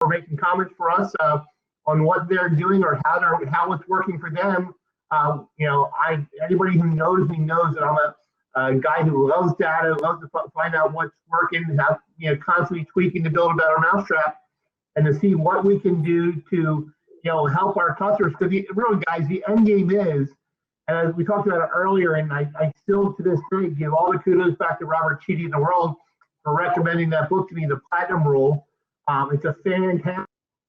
making comments for us on what they're doing or how it's working for them. Anybody who knows me knows that I'm a guy who loves data, loves to find out what's working, constantly tweaking to build a better mousetrap, and to see what we can do to help our customers. Because really, guys, the end game is, and as we talked about it earlier, and I still to this day give all the kudos back to Robert Cheedy in the world for recommending that book to me, The Platinum Rule. It's a fantastic,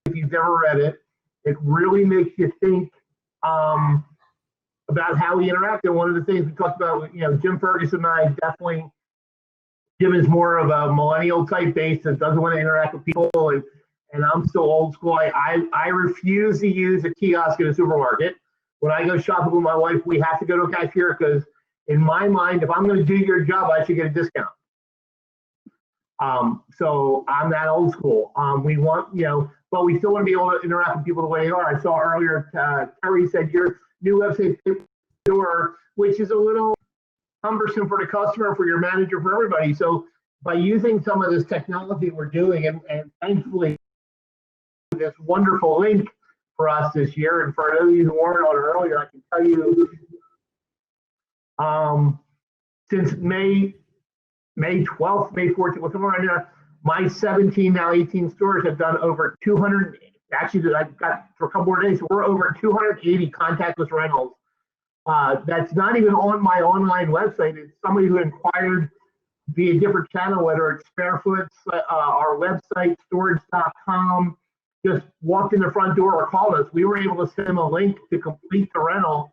if you've never read it. It really makes you think about how we interact. And one of the things we talked about, Jim Ferguson and I definitely, Jim is more of a millennial type base that doesn't want to interact with people, and I'm still old school. I refuse to use a kiosk in a supermarket. When I go shopping with my wife, we have to go to a cashier because in my mind, if I'm going to do your job, I should get a discount. So I'm that old school. We want, but we still want to be able to interact with people the way they are. I saw earlier, Terry said your new website door, which is a little cumbersome for the customer, for your manager, for everybody. So by using some of this technology we're doing, and thankfully this wonderful link for us this year, and for those of you who weren't on it earlier, I can tell you, since May 12th, May 14th, what's somewhere around there, my 17, now 18 stores have done over 200, actually I've got for a couple more days, so we're over 280 contactless rentals. That's not even on my online website. It's somebody who inquired via different channel, whether it's Fairfoot's, our website, storage.com, just walked in the front door or called us. We were able to send them a link to complete the rental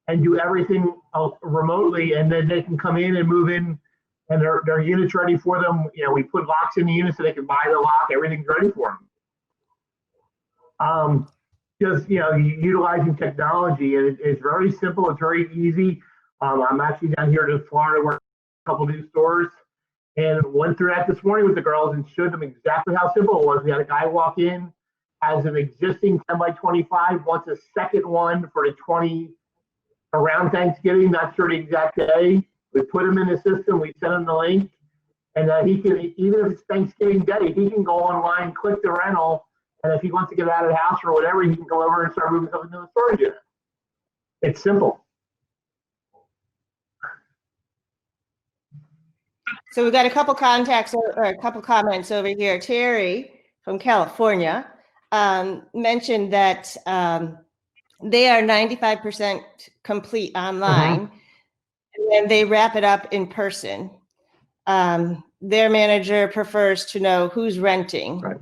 and do everything remotely, and then they can come in and move in, and their unit's ready for them. We put locks in the unit so they can buy the lock. Everything's ready for them. Just utilizing technology, and it's very simple. It's very easy. I'm actually down here to Florida, where a couple new stores, and went through that this morning with the girls and showed them exactly how simple it was. We had a guy walk in, has an existing 10 by 25, wants a second one for the 20 around Thanksgiving, not sure the exact day. We put him in the system, we sent him the link, and he can, even if it's Thanksgiving Day, he can go online, click the rental, and if he wants to get out of the house or whatever, he can go over and start moving something to the storage unit. It's simple. So we've got a couple contacts or a couple comments over here. Terry from California mentioned that they are 95% complete online, and then they wrap it up in person. Their manager prefers to know who's renting. Right.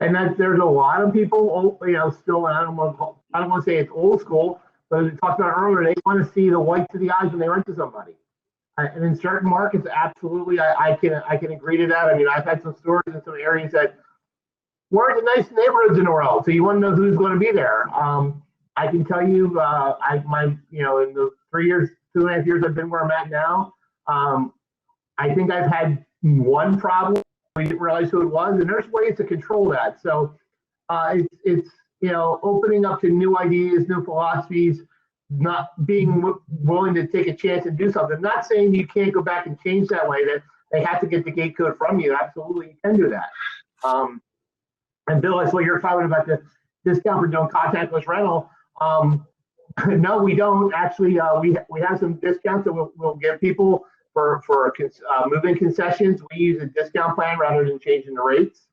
And there's a lot of people, still, I don't want to say it's old school, but as we talked about earlier, they want to see the whites of the eyes when they rent to somebody. And in certain markets, absolutely, I can agree to that. I mean, I've had some stores in some areas that weren't the nice neighborhoods in the world, so you want to know who's going to be there. I can tell you, in the 2.5 years I've been where I'm at now, I think I've had one problem. We didn't realize who it was, and there's ways to control that. So it's opening up to new ideas, new philosophies, not being willing to take a chance and do something. I'm not saying you can't go back and change that way, that they have to get the gate code from you. Absolutely, you can do that. And Bill, I saw you're talking about the discount for doing contactless rental. No, we don't actually. We have some discounts that we'll give people for move-in concessions. We use a discount plan rather than changing the rates.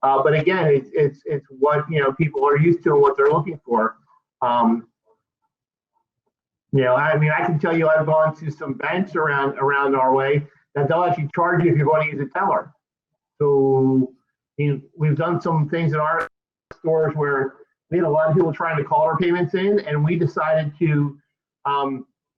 But again, it's what people are used to and what they're looking for. I mean, I can tell you I've gone to some banks around our way that they'll actually charge you if you're going to use a teller. So we've done some things in our stores where we had a lot of people trying to call our payments in, and we decided to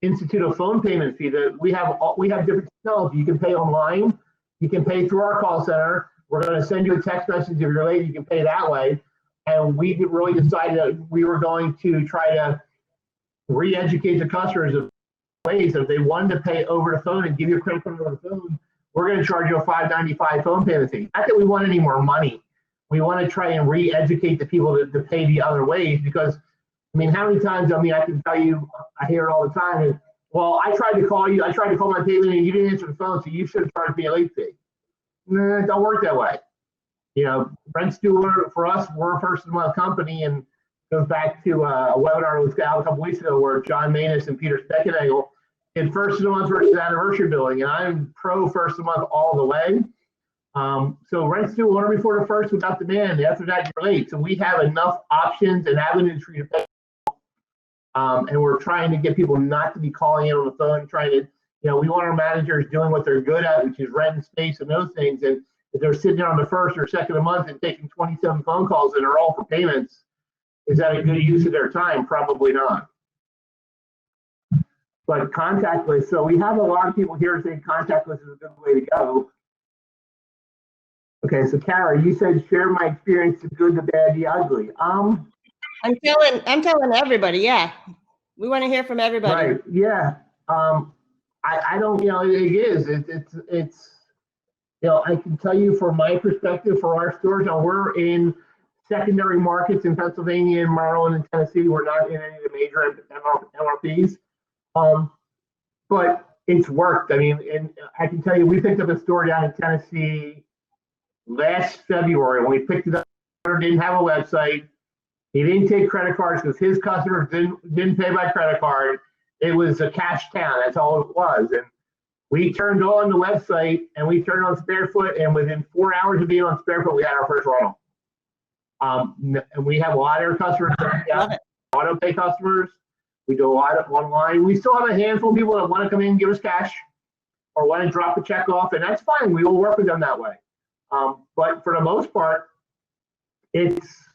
institute a phone payment fee. That we have different technology. You can pay online, you can pay through our call center. We're going to send you a text message if you're late. You can pay that way. And we really decided that we were going to try to re-educate the customers of ways that if they wanted to pay over the phone and give you a credit card over the phone, we're going to charge you a $5.95 phone payment fee. Not that we want any more money. We want to try and re-educate the people to pay the other ways, because, I mean, how many times, I can tell you, I hear it all the time, is, well, I tried to call my payment and you didn't answer the phone, so you should have charged me a late fee. Nah, it don't work that way. Rents due for us, we're a first of the month company, and goes back to a webinar that was out a couple weeks ago where John Manus and Peter Steckenagel did first of the month versus anniversary billing, and I'm pro first of the month all the way. So rents due on or before the first without demand. After that, you're late. So we have enough options and avenues for you to pay. And we're trying to get people not to be calling in on the phone, trying to, we want our managers doing what they're good at, which is renting space and those things. And if they're sitting there on the first or second of the month and taking 27 phone calls and they're all for payments, is that a good use of their time? Probably not. But contactless, so we have a lot of people here saying contactless is a good way to go. Okay, so Kara, you said share my experience, the good, the bad, the ugly. I'm telling everybody, yeah. We want to hear from everybody. Right, yeah. I don't, it's I can tell you from my perspective for our stores, now we're in secondary markets in Pennsylvania and Maryland and Tennessee. We're not in any of the major MRPs. But it's worked. I mean, and I can tell you, we picked up a store down in Tennessee last February. When we picked it up, didn't have a website. He didn't take credit cards because his customers didn't pay by credit card. It was a cash town. That's all it was. And we turned on the website and we turned on Sparefoot, and within 4 hours of being on Sparefoot, we had our first rental. And we have a lot of our customers, auto pay customers. We do a lot of online. We still have a handful of people that want to come in and give us cash or want to drop a check off, and that's fine. We will work with them that way. But for the most part, it's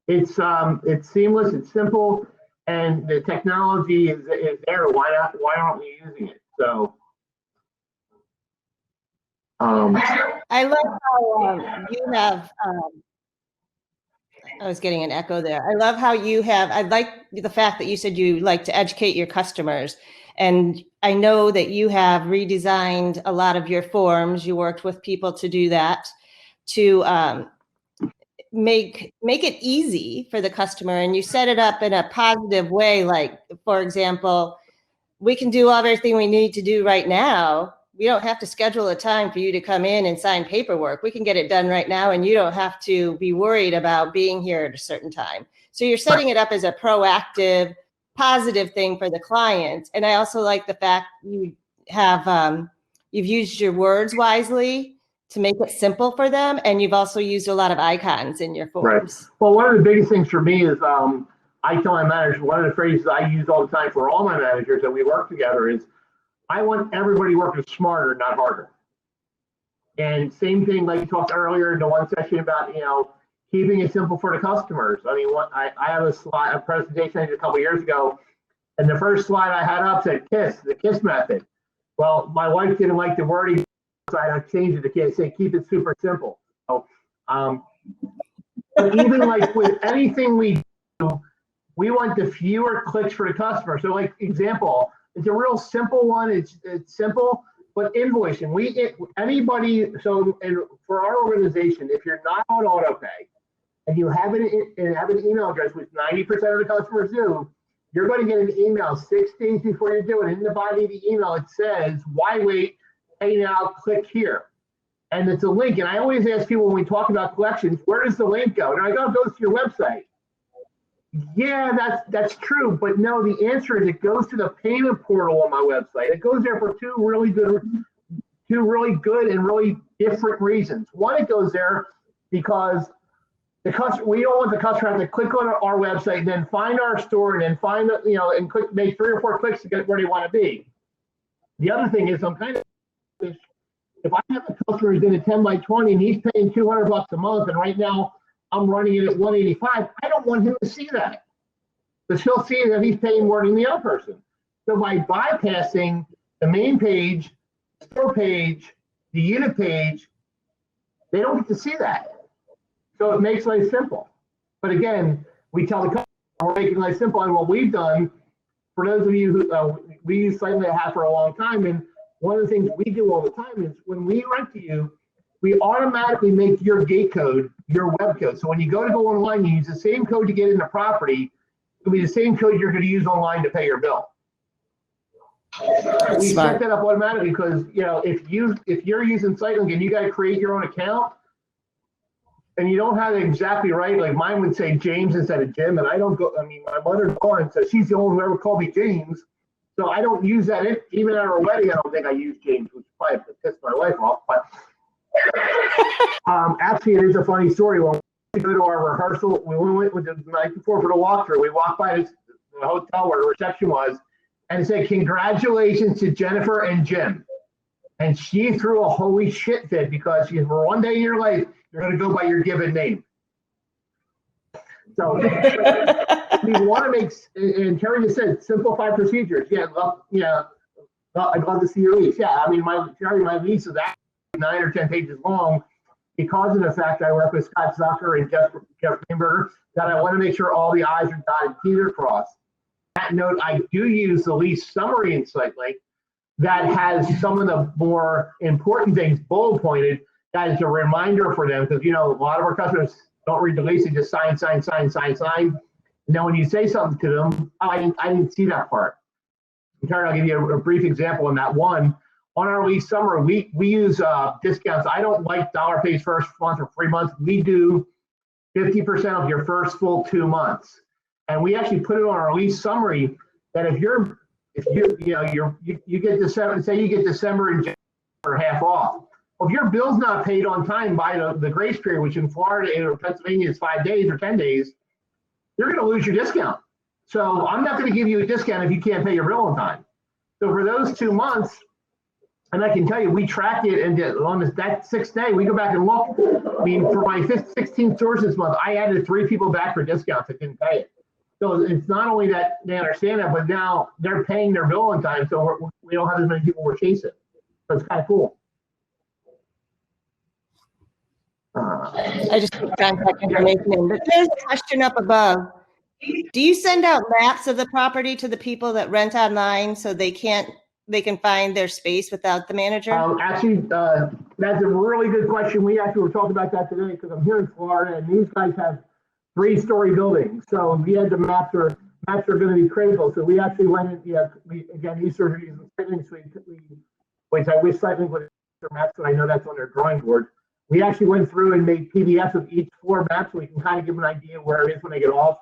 seamless, it's simple, and the technology is there. Why aren't we using it? So I love how you have I was getting an echo there. I love how you have, I like the fact that you said you like to educate your customers. And I know that you have redesigned a lot of your forms. You worked with people to do that, to make it easy for the customer. And you set it up in a positive way. Like, for example, we can do everything we need to do right now. We don't have to schedule a time for you to come in and sign paperwork. We can get it done right now, and you don't have to be worried about being here at a certain time. So you're setting it up as a proactive, positive thing for the clients. And I also like the fact you have you've used your words wisely to make it simple for them, and you've also used a lot of icons in your forms. Right. Well, one of the biggest things for me is I tell my managers, one of the phrases I use all the time for all my managers that we work together is, I want everybody working smarter, not harder. And same thing, like you talked earlier in the one session about, keeping it simple for the customers. I mean, I have a presentation I did a couple of years ago, and the first slide I had up said KISS, the KISS method. Well, my wife didn't like the wording, so I changed it to say keep it super simple. So, but even like with anything we do, we want the fewer clicks for the customer. So like example, it's a real simple one. It's simple, but invoicing. Anybody. So, and for our organization, if you're not on AutoPay and you have an email address, which 90% of the customers do, you're going to get an email 6 days before you do it. In the body of the email, it says, "Why wait? Pay now. Click here." And it's a link. And I always ask people when we talk about collections, where does the link go? And I go, it goes to your website. Yeah, that's true, but no, the answer is it goes to the payment portal on my website. It goes there for two really good and really different reasons. One, it goes there because the customer, we don't want the customer to have to click on our website and then find our store and then find and make 3 or 4 clicks to get where they want to be. The other thing is I'm kind of, if I have a customer who's in a 10 by 20 and he's paying $200 a month, and right now I'm running it at 185, I don't want him to see that, because he'll see that he's paying more than the other person. So by bypassing the main page, the store page, the unit page, they don't get to see that. So it makes life simple. But again, we tell the customer we're making life simple, and what we've done, for those of you who we use Sitelink for a long time, and one of the things we do all the time is when we rent to you, we automatically make your gate code your web code. So when you go online, you use the same code to get in the property. It'll be the same code you're going to use online to pay your bill. We set that up automatically because if you're using Sitelink and you got to create your own account, and you don't have it exactly right. Like mine would say James instead of Jim, and I don't go. I mean, my mother's gone, so she's the only one who ever called me James. So I don't use that. Even at our wedding, I don't think I used James, which probably pissed my wife off. But actually, it is a funny story. When we go to our rehearsal, we went with the night before for the walkthrough. We walked by the hotel where the reception was, and it said, "Congratulations to Jennifer and Jim." And she threw a holy shit fit because she, for one day in your life, you're going to go by your given name. So we want to make, and Terry just said, simplify procedures. Yeah, I'd love to see your lease. Yeah, I mean, my lease is actually 9 or 10 pages long because of the fact that I work with Scott Zucker and Jeff Greenberger, that I want to make sure all the I's are dotted, T's are crossed. That note, I do use the lease summary in Sitelink that has some of the more important things bullet pointed. That is a reminder for them, because, you know, a lot of our customers don't read the lease, they just sign. And then when you say something to them, oh, I didn't see that part. I'll give you a brief example on that one. On our lease summary, we use discounts. I don't like dollar pays first month or free month. We do 50% of your first full 2 months. And we actually put it on our lease summary that if you get December, say you get December and January for half off. Well, if your bill's not paid on time by the grace period, which in Florida or Pennsylvania is 5 days or 10 days, you're going to lose your discount. So I'm not going to give you a discount if you can't pay your bill on time. So for those 2 months, and I can tell you, we track it, and on that 6th day, we go back and look. I mean, for my 16th stores this month, I added 3 people back for discounts that didn't pay it. So it's not only that they understand that, but now they're paying their bill on time, so we don't have as many people we're chasing. So it's kind of cool. I just put contact information in, but there's a question up above. Do you send out maps of the property to the people that rent online so they can find their space without the manager? Actually, that's a really good question. We actually were talking about that today because I'm here in Florida, and these guys have 3-story buildings. So we had the maps are going to be critical. So we actually went in, again, these are using Sitelink, which I wish Sitelink would have their maps, but I know that's on their drawing board. We actually went through and made PDFs of each floor map so we can kind of give them an idea where it is when they get off.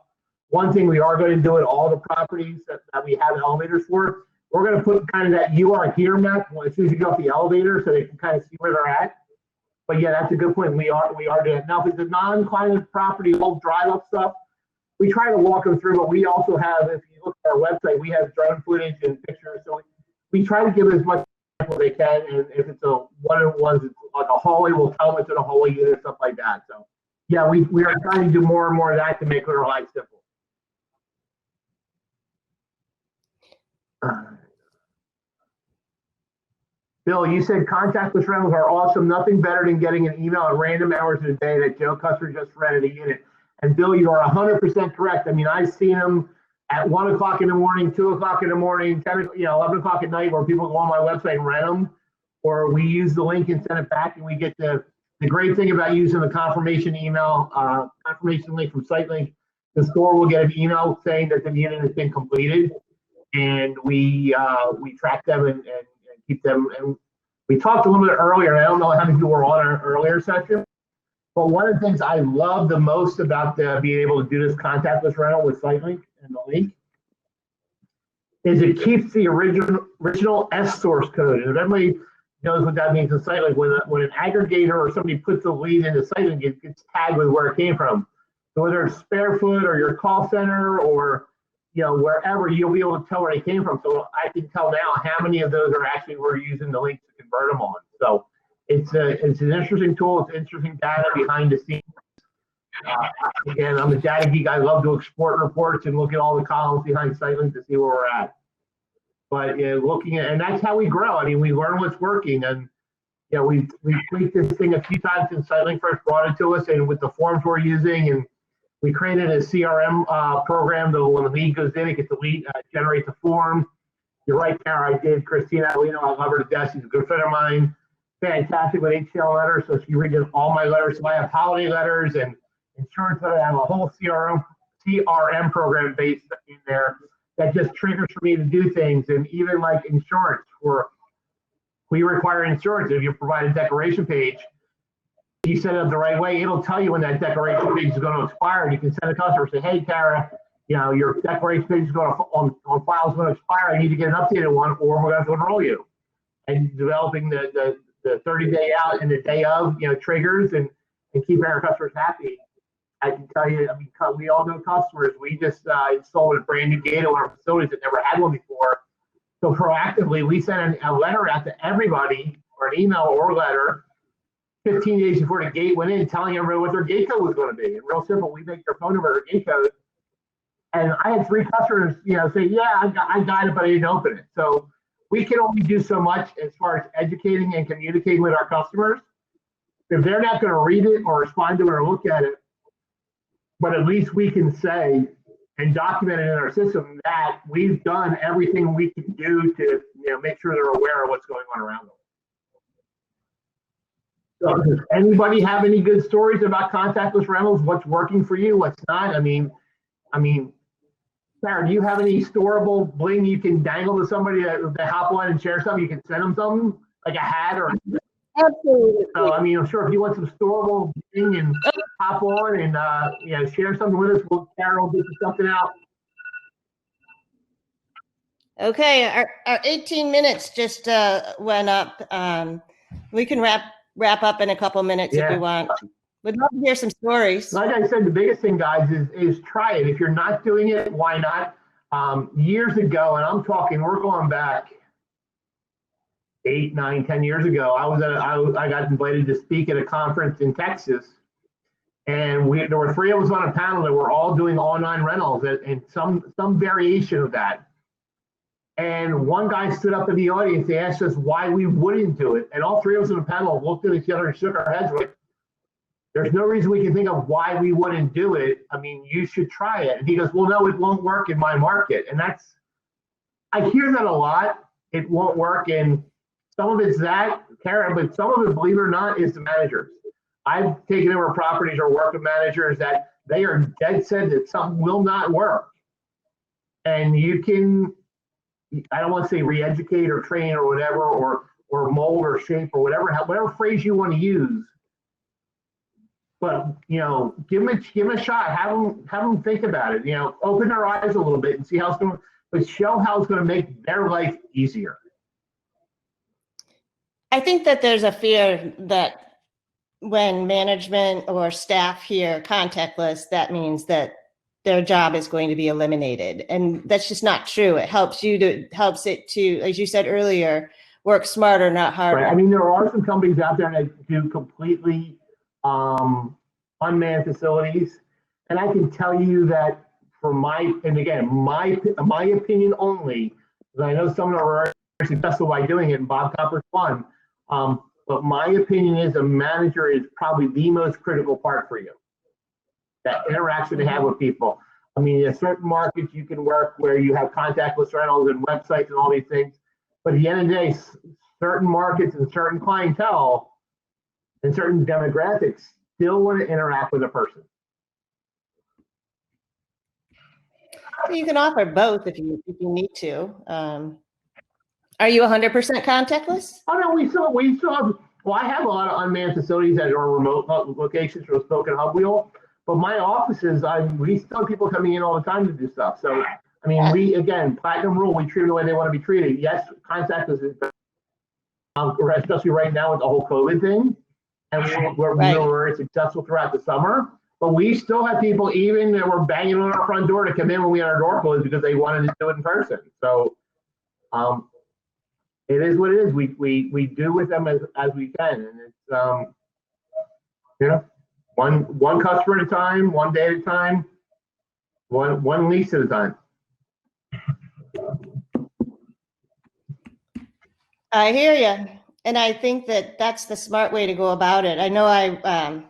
One thing we are going to do at all the properties that we have elevators for, we're going to put kind of that "you are here" map as soon as you go up the elevator so they can kind of see where they're at. But yeah, that's a good point. We are doing it. Now, if it's a non-climate property, old drive-up stuff, we try to walk them through, but we also have, if you look at our website, we have drone footage and pictures. So we try to give as much as they can. And if it's a one-on-one, it's like a hallway, we'll tell them it's in a hallway unit, stuff like that. So yeah, we are trying to do more and more of that to make our life simple. Bill, you said contactless rentals are awesome. Nothing better than getting an email at random hours of the day that Joe Custer just rented a unit. And Bill, you are 100% correct. I mean, I've seen them at 1 o'clock in the morning, 2 o'clock in the morning, 10, 11 o'clock at night, where people go on my website and rent them, or we use the link and send it back, and we get the great thing about using the confirmation email, confirmation link from Sitelink. The store will get an email saying that the unit has been completed, and we track them and keep them. And we talked a little bit earlier, and I don't know how many people were on our earlier session, but one of the things I love the most about being able to do this contactless rental with Sitelink and the link is it keeps the original S source code. And if everybody knows what that means in Sitelink, when an aggregator or somebody puts a lead into Sitelink, it gets tagged with where it came from. So whether it's Sparefoot or your call center or wherever, you'll be able to tell where they came from. So I can tell now how many of those are actually we're using the link to convert them on. So it's an interesting tool. It's interesting data behind the scenes. Again, I'm a data geek. I love to export reports and look at all the columns behind Sitelink to see where we're at. But looking at, and that's how we grow. I mean, we learn what's working, and we've tweaked this thing a few times since Sitelink first brought it to us, and with the forms we're using, and we created a CRM program that when the lead goes in, it gets the lead, generates a form. You're right, Tara. I did. Christina, I love her to death. She's a good friend of mine. Fantastic with HCL letters, so she reads all my letters. So I have holiday letters and insurance letters. I have a whole CRM program based in there that just triggers for me to do things. And even like insurance, we require insurance. If you provide a declaration page, you set it up the right way, it'll tell you when that declaration page is going to expire. And you can send a customer and say, hey, Tara, your declaration page is going to, on file is going to expire. I need to get an updated one, or we're going to have to enroll you. And developing the 30-day out and the day of, triggers and keeping our customers happy. I can tell you, we all know customers. We just installed a brand new gate in our facilities that never had one before. So proactively, we sent a letter out to everybody, or an email or letter, 15 days before the gate went in, telling everybody what their gate code was going to be. And real simple, we make their phone number their gate code. And I had 3 customers, say, yeah, I got it, but I didn't open it. So we can only do so much as far as educating and communicating with our customers. If they're not going to read it or respond to it or look at it, but at least we can say and document it in our system that we've done everything we can do to make sure they're aware of what's going on around them. So does anybody have any good stories about contactless rentals? What's working for you? What's not? I mean, Sarah, do you have any storable bling you can dangle to somebody that they hop on and share something? You can send them something like a hat or. Absolutely. So I'm sure if you want some storable bling and hop on and share something with us, Carol will get you something out. Okay, our 18 minutes just went up. We can wrap up in a couple minutes if you want. We'd love to hear some stories. Like I said, the biggest thing, guys, is try it. If you're not doing it, why not? Years ago, and I'm talking, we're going back 8, 9, 10 years ago. I got invited to speak at a conference in Texas, and there were 3 of us on a panel that were all doing online rentals and some variation of that. And one guy stood up in the audience. They asked us why we wouldn't do it, and all 3 of us on the panel looked at each other and shook our heads like, there's no reason we can think of why we wouldn't do it. I mean, you should try it. And he goes, well, no, it won't work in my market. And I hear that a lot. It won't work. And some of it's that, Karen, but some of it, believe it or not, is the managers. I've taken over properties or worked with managers that they are dead set that something will not work. And you can, I don't want to say re-educate or train or whatever, or mold or shape or whatever phrase you want to use. But give them a shot. Have them think about it. Open their eyes a little bit and see how it's going. But show how it's going to make their life easier. I think that there's a fear that when management or staff hear contactless, that means that their job is going to be eliminated, and that's just not true. It helps it to, as you said earlier, work smarter, not harder. Right. I mean, there are some companies out there that do completely unmanned facilities, and I can tell you that for my opinion only, because I know some of them are very successful by doing it, and Bob Copper's one. But my opinion is a manager is probably the most critical part for you. That interaction to have with people. I mean, in certain markets you can work where you have contactless rentals and websites and all these things, but at the end of the day, certain markets and certain clientele and certain demographics still want to interact with a person. You can offer both if you need to. Are you 100% contactless? Oh no, we still have. Well, I have a lot of unmanned facilities that are remote locations for a spoke and hub wheel, but my offices, we still have people coming in all the time to do stuff. So I mean, we again, platinum rule, we treat them the way they want to be treated. Yes, contactless is, especially right now with the whole COVID thing. And we're very successful throughout the summer, but we still have people even that were banging on our front door to come in when we had our door closed because they wanted to do it in person. So it is what it is. We do with them as we can, and it's one customer at a time, one day at a time, one lease at a time. I hear you. And I think that that's the smart way to go about it. I know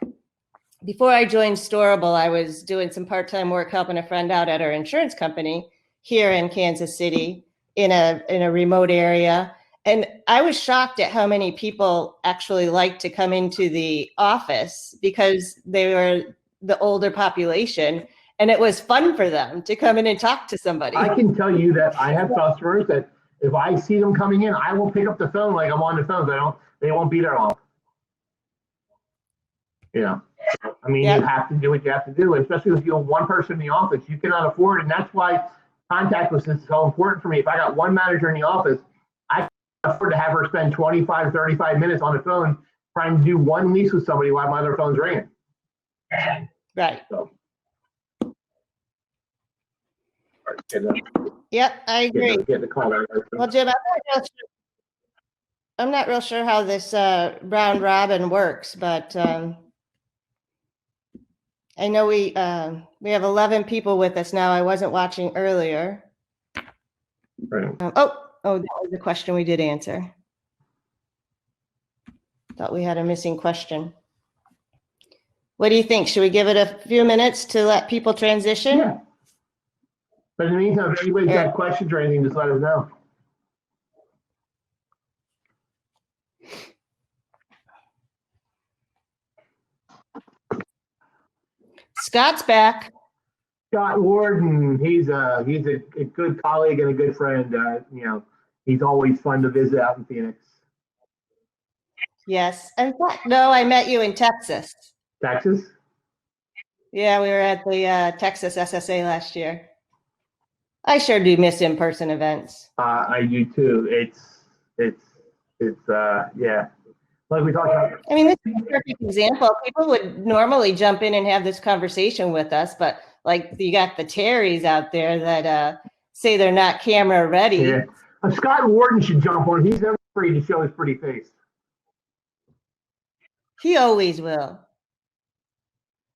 before I joined Storable, I was doing some part-time work helping a friend out at our insurance company here in Kansas City in a remote area. And I was shocked at how many people actually like to come into the office because they were the older population. And it was fun for them to come in and talk to somebody. I can tell you that I have customers that if I see them coming in, I will pick up the phone like I'm on the phone. They won't be there long. You know, I mean, Yep. you have to do what you have to do, especially if you have one person in the office. You cannot afford it, and that's why contactless is so important for me. If I got one manager in the office, I can afford to have her spend 25, 35 minutes on the phone trying to do one lease with somebody while my other phone's ringing. Right. So, Yep, I agree. get the call out. Well, Jim, I'm not real sure how this round robin works, but I know we have 11 people with us now. I wasn't watching earlier. Right. Oh, that was the question we did answer. Thought we had a missing question. What do you think? Should we give it a few minutes to let people transition? Yeah. But in the meantime, if anybody's got questions or anything, just let us know. Scott's back. Scott Warden, he's a good colleague and a good friend. You know, he's always fun to visit out in Phoenix. Yes. In fact, no, I met you in Texas. Texas? Yeah, we were at the Texas SSA last year. I sure do miss in-person events. I do too. It's yeah. Like we talked about. I mean, this is a perfect example. People would normally jump in and have this conversation with us, but like you got the Terrys out there that say they're not camera ready. Yeah. Scott Warden should jump on. He's never afraid to show his pretty face. He always will.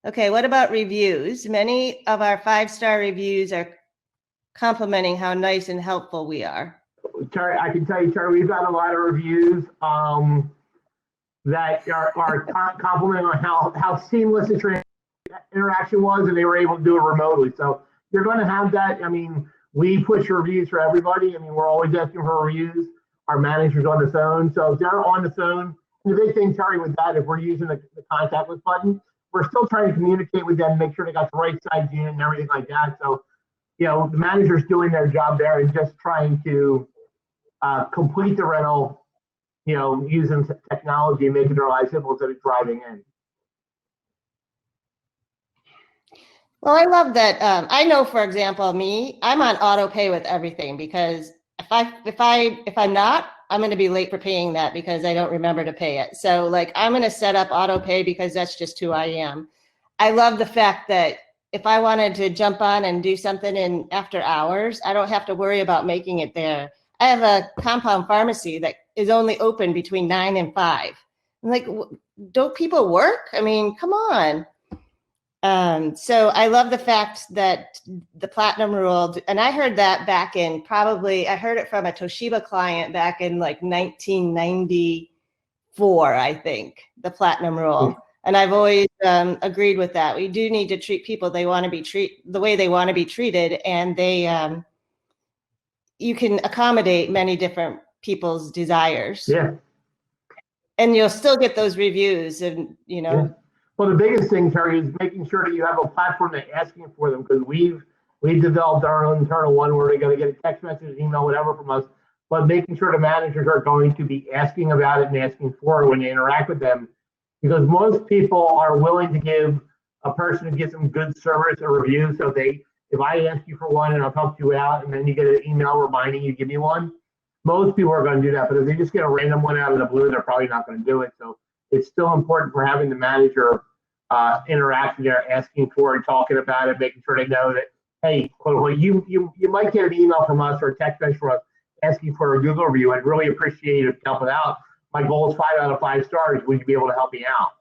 Okay, what about reviews? Many of our 5-star reviews are complimenting how nice and helpful we are. Terry, I can tell you, Terry, we've got a lot of reviews that are complimenting on how seamless the interaction was, and they were able to do it remotely. So you're going to have that. I mean, we push reviews for everybody. I mean, we're always asking for reviews. Our manager's on the phone. So if they're on the phone, the big thing, Terry, with that, if we're using the contactless button, we're still trying to communicate with them, make sure they got the right size unit and everything like that. So, you know, the manager's doing their job there and just trying to complete the rental, you know, using technology and making their life simple instead of driving in. Well, I love that. I know, for example, I'm on auto pay with everything because if I'm not, I'm going to be late for paying that because I don't remember to pay it. So like, I'm going to set up auto pay because that's just who I am. I love the fact that if I wanted to jump on and do something in after hours, I don't have to worry about making it there. I have a compound pharmacy that is only open between 9 and 5. I'm like, don't people work? I mean, come on. So I love the fact that the platinum ruled, and I heard that back in I heard it from a Toshiba client back in like 1994, I think, the platinum rule. And I've always agreed with that. We do need to treat people the way they want to be treated, and you can accommodate many different people's desires. Yeah. And you'll still get those reviews, and you know. Yeah. Well, the biggest thing, Terry, is making sure that you have a platform that's asking for them, because we've developed our own internal one where they're going to get a text message, email, whatever from us, but making sure the managers are going to be asking about it and asking for it when they interact with them, because most people are willing to give a person who gets them good service a review. So if I ask you for one and I'll help you out, and then you get an email reminding you give me one, most people are going to do that. But if they just get a random one out of the blue, they're probably not going to do it. So it's still important for having the manager interact there, asking for it, talking about it, making sure they know that, hey, quote unquote, you might get an email from us or a text message from us asking for a Google review. I'd really appreciate it helping out. My goal is 5 out of 5 stars. Would you be able to help me out?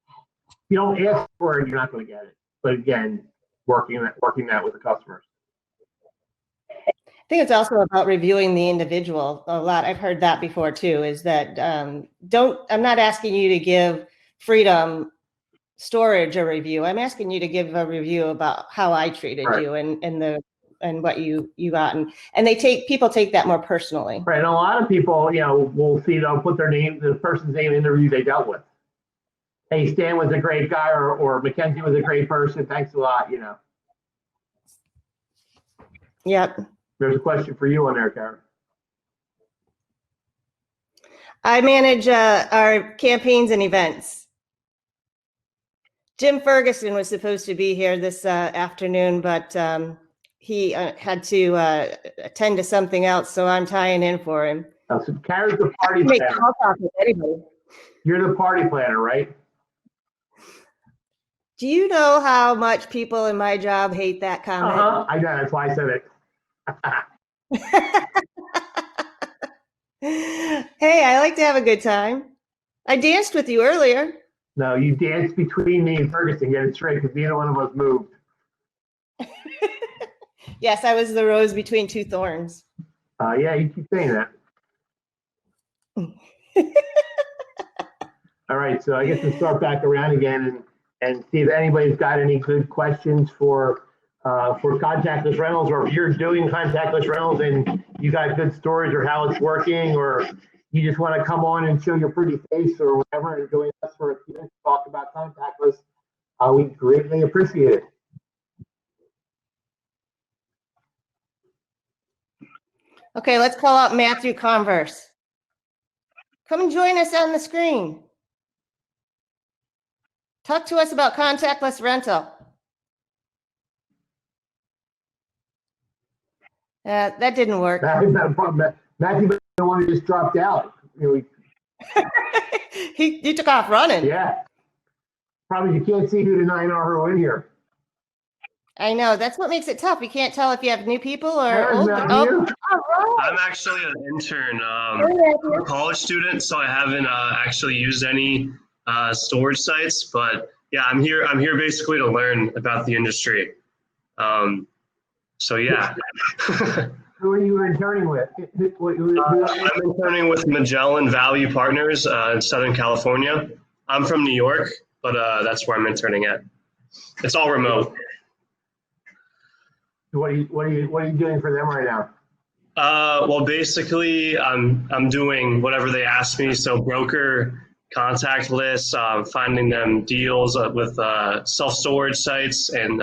If you don't ask for it, you're not going to get it. But again, working that with the customers. I think it's also about reviewing the individual a lot. I've heard that before too, is that I'm not asking you to give Freedom Storage a review. I'm asking you to give a review about how I treated Right. you and what you got. And people take that more personally. Right. And a lot of people, you know, will see, they'll put the person's name in the interview they dealt with. Hey, Stan was a great guy, or Mackenzie was a great person. Thanks a lot, you know. Yep. There's a question for you on there, Karen. I manage our campaigns and events. Jim Ferguson was supposed to be here this afternoon, but he had to attend to something else, so I'm tying in for him. So Kara's the party Make planner. small talk with anybody. You're the party planner, right? Do you know how much people in my job hate that comment? I know, that's why I said it. Hey, I like to have a good time. I danced with you earlier. No, you danced between me and Ferguson, get it straight, because neither one of us moved. Yes, I was the rose between two thorns. Yeah, you keep saying that. All right, so I guess we'll start back around again and see if anybody's got any good questions for contactless rentals, or if you're doing contactless rentals and you got good stories or how it's working, or you just want to come on and show your pretty face or whatever and join us for a few minutes to talk about contactless, we greatly appreciate it. Okay, let's call out Matthew Converse. Come and join us on the screen. Talk to us about contactless rental. That didn't work. Matthew, the one who just dropped out. He took off running. Yeah. Probably you can't see who the 9R are in here. I know. That's what makes it tough. We can't tell if you have new people or old. I'm actually an intern, a college student, so I haven't actually used any storage sites. But yeah, I'm here basically to learn about the industry. So yeah. Who are you interning with? I'm interning with Magellan Value Partners in Southern California. I'm from New York, but that's where I'm interning at. It's all remote. What are you doing for them right now? Well, basically, I'm doing whatever they ask me. So broker contact lists, finding them deals with self-storage sites and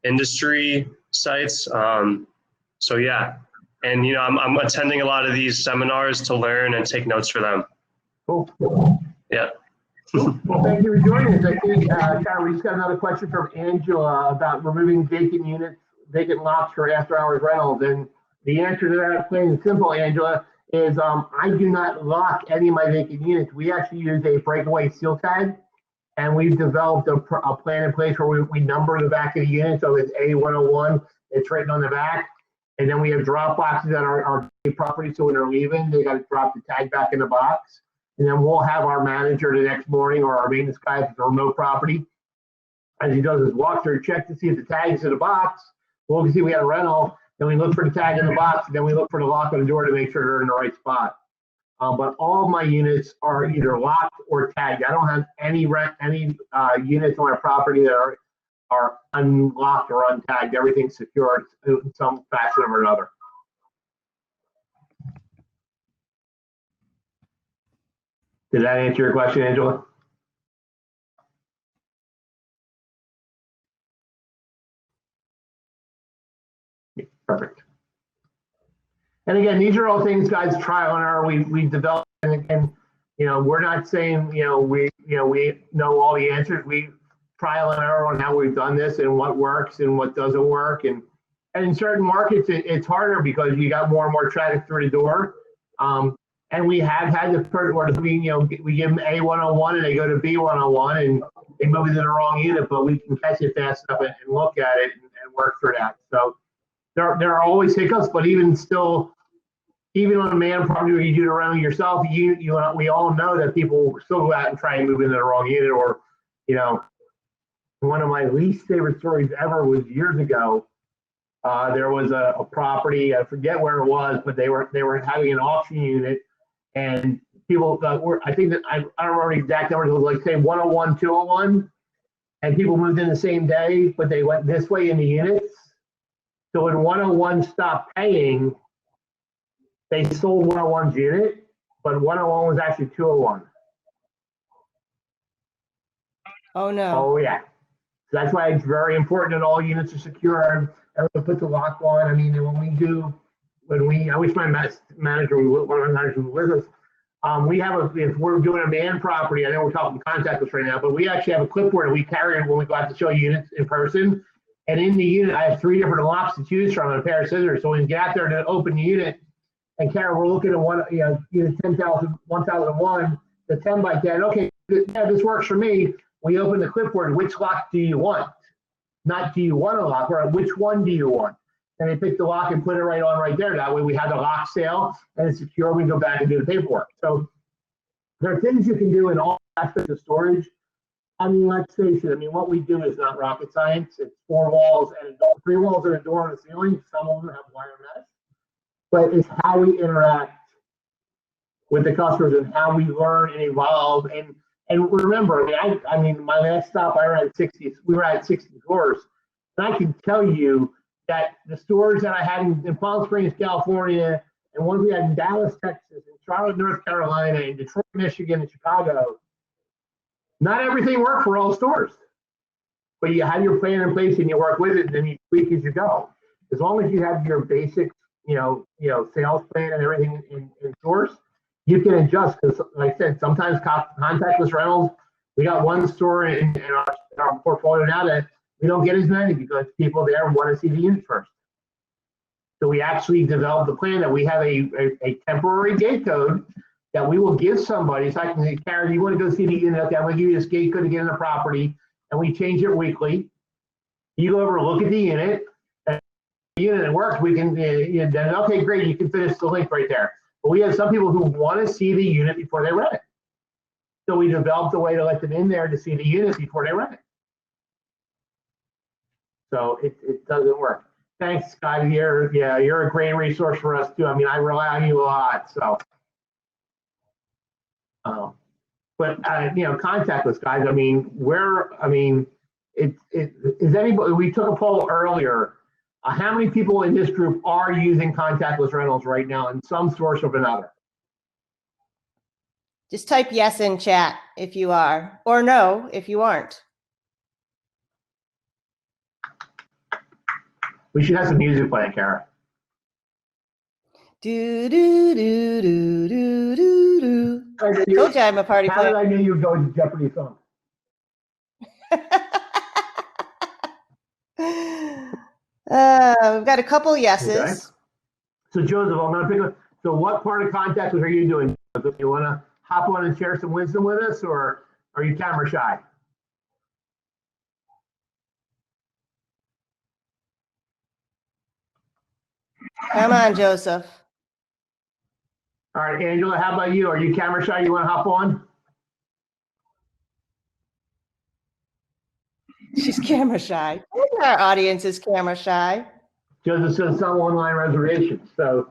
industry sites. So yeah, and I'm attending a lot of these seminars to learn and take notes for them. Cool. Yeah. Cool. Well, thank you for joining us. I think, Kara, we just got another question from Angela about removing vacant lots for after-hours rentals, and the answer to that, plain and simple, Angela, is I do not lock any of my vacant units. We actually use a breakaway seal tag, and we've developed a plan in place where we number the back of the unit, so it's A101, it's written on the back, and then we have drop boxes on our property, so when they're leaving, they got to drop the tag back in the box, and then we'll have our manager the next morning, or our maintenance guy if it's a remote property, as he does his walkthrough, check to see if the tag's in the box. We'll see we had a rental, then we look for the tag in the box, and then we look for the lock on the door to make sure they're in the right spot. But all of my units are either locked or tagged. I don't have any units on my property that are unlocked or untagged. Everything's secured in some fashion or another. Did that answer your question, Angela? Perfect. And again, these are all things, guys, trial and error. We developed, and we're not saying we know all the answers. We trial and error on how we've done this and what works and what doesn't work. And in certain markets, it's harder because you got more and more traffic through the door. And we have had the part where we give them A101 and they go to B101 and they move into the wrong unit, but we can catch it fast enough and look at it and work through that. So there are always hiccups, but even on a man property where you do it around yourself, we all know that people still go out and try and move into the wrong unit. Or, one of my least favorite stories ever was years ago. There was a property, I forget where it was, but they were having an auction unit, and people I think that I don't remember the exact numbers. It was like say 101, 201, and people moved in the same day, but they went this way in the units. So when 101 stopped paying, they sold 101's unit, but 101 was actually 201. Oh no. Oh yeah. So that's why it's very important that all units are secure. Everyone puts a lock on. I mean, I wish my manager, one of my managers was with us. We have if we're doing a man property, I know we're talking contactless right now, but we actually have a clipboard that we carry when we go out to show units in person. And in the unit, I have 3 different locks to choose from and a pair of scissors. So when you get out there to open the unit, and Karen, we're looking at one, unit 10,000, 1001, the 10 by 10. Okay, yeah, this works for me. We open the clipboard. Which lock do you want? Not do you want a lock, or which one do you want? And they pick the lock and put it right on right there. That way we have the lock sale and it's secure. We can go back and do the paperwork. So there are things you can do in all aspects of storage. I mean, let's face it. I mean, what we do is not rocket science. It's 4 walls and 3 walls and a door and a ceiling. Some of them have wire mesh, but it's how we interact with the customers and how we learn and evolve. And remember, I mean, my last stop, we were at 60 stores, and I can tell you that the stores that I had in Palm Springs, California, and ones we had in Dallas, Texas, and Charlotte, North Carolina, and Detroit, Michigan, and Chicago, not everything worked for all stores. But you have your plan in place and you work with it, and then you tweak as you go. As long as you have your basic, sales plan and everything in stores, you can adjust. Because, like I said, sometimes contactless rentals, we got one store in our portfolio now that we don't get as many because people there want to see the unit first. So we actually developed the plan that we have a temporary gate code that we will give somebody. So I can say, Karen, you want to go see the unit? Okay, I'm going to give you this gate code to get in the property, and we change it weekly. You go over, look at the unit, and the unit works. We can then okay, great, you can finish the link right there. But we have some people who want to see the unit before they rent it. So we developed a way to let them in there to see the unit before they rent it. So it doesn't work. Thanks, Scott. You're a great resource for us too. I mean, I rely on you a lot. So, but contactless guys. I mean, is anybody? We took a poll earlier. How many people in this group are using contactless rentals right now in some source or another? Just type yes in chat if you are, or no if you aren't. We should have some music playing, Kara. Do do do do do do do. I told you I'm a party player. How did I know you would go to Jeopardy song? We've got a couple yeses. Okay. So Joseph, I'm going to pick up. So what part of contactless are you doing? Do you want to hop on and share some wisdom with us, or are you camera shy? Come on, Joseph. All right, Angela, how about you? Are you camera shy? You want to hop on? She's camera shy. Our audience is camera shy. Joseph says some online reservations. So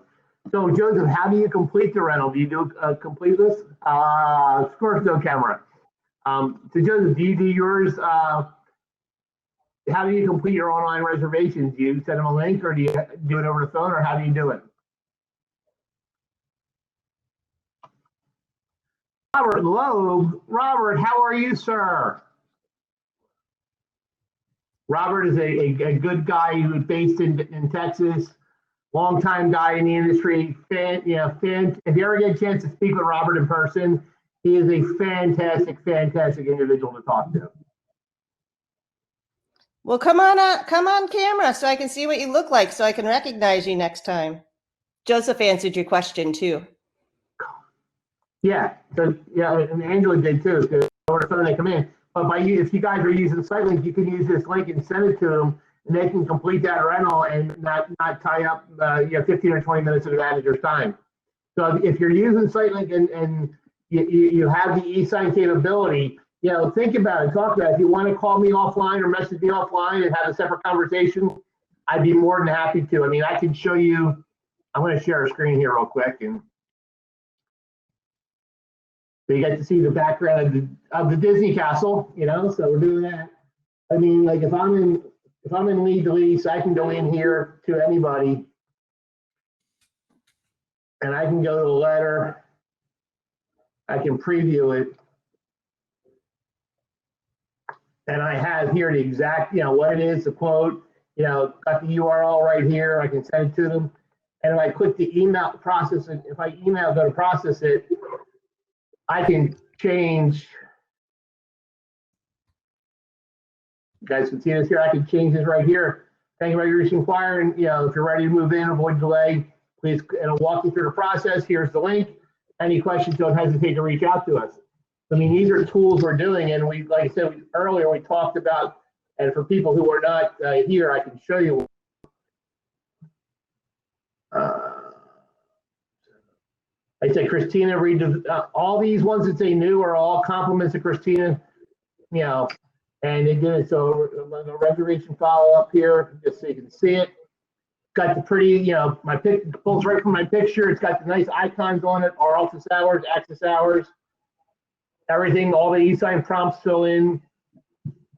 Joseph, how do you complete the rental? Do you do a complete list? Of course, no camera. So Joseph, do you do yours? How do you complete your online reservations? Do you send them a link, or do you do it over the phone, or how do you do it? Robert Loeb. Robert, how are you, sir? Robert is a good guy who's based in Texas, longtime guy in the industry. If you ever get a chance to speak with Robert in person, he is a fantastic individual to talk to. Well, come on camera so I can see what you look like, so I can recognize you next time. Joseph answered your question too. Yeah, so and Angela did too. Because over the phone they come in. But if you guys are using Sitelink, you can use this link and send it to them, and they can complete that rental and not tie up 15 or 20 minutes of the manager's time. So if you're using Sitelink and you have the e-sign capability, think about it, talk about it. If you want to call me offline or message me offline and have a separate conversation, I'd be more than happy to. I mean, I can show you. I'm going to share a screen here real quick, and so you get to see the background of the Disney castle. So we're doing that. I mean, like if I'm in lead to lease, I can go in here to anybody, and I can go to the letter. I can preview it. And I have here the exact, what it is, the quote, got the URL right here. I can send it to them. And if I click the email process, if I go to process it, I can change. You guys can see this here. I can change this right here. Thank you for your inquiry. You know, if you're ready to move in, avoid delay, please, it'll walk you through the process. Here's the link. Any questions, don't hesitate to reach out to us. I mean, these are tools we're doing, and we, like I said earlier, we talked about, and for people who are not here, I can show you. I said, Christina, read all these ones that say new are all compliments of Christina, you know, and they did it. So the reservation follow up here, just so you can see it. Got the pretty, you know, my pic pulls right from my picture. It's got the nice icons on it, our office hours, access hours, everything, all the e-sign prompts fill in,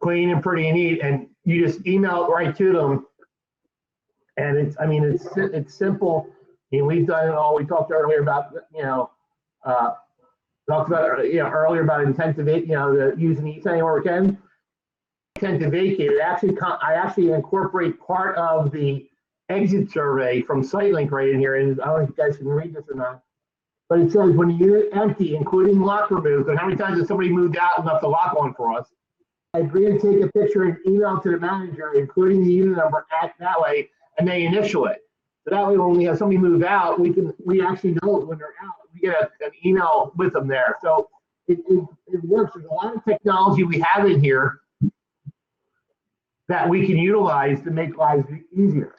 clean and pretty and neat, and you just email it right to them. And it's, I mean, it's simple. I mean, we've done it all. We talked earlier about, you know, talked about, you know, earlier about intent to vacate, you know, using e-sign where we can. Intent to vacate. It actually, I actually incorporate part of the exit survey from Sitelink right in here, and I don't know if you guys can read this or not, but it says when you empty, including lock removed, and how many times has somebody moved out and left the lock on for us? I agree to take a picture and email to the manager, including the unit number that way, and they initial it. So that way, when we have somebody move out, we actually know when they're out. We get an email with them there. So it works. There's a lot of technology we have in here that we can utilize to make lives easier.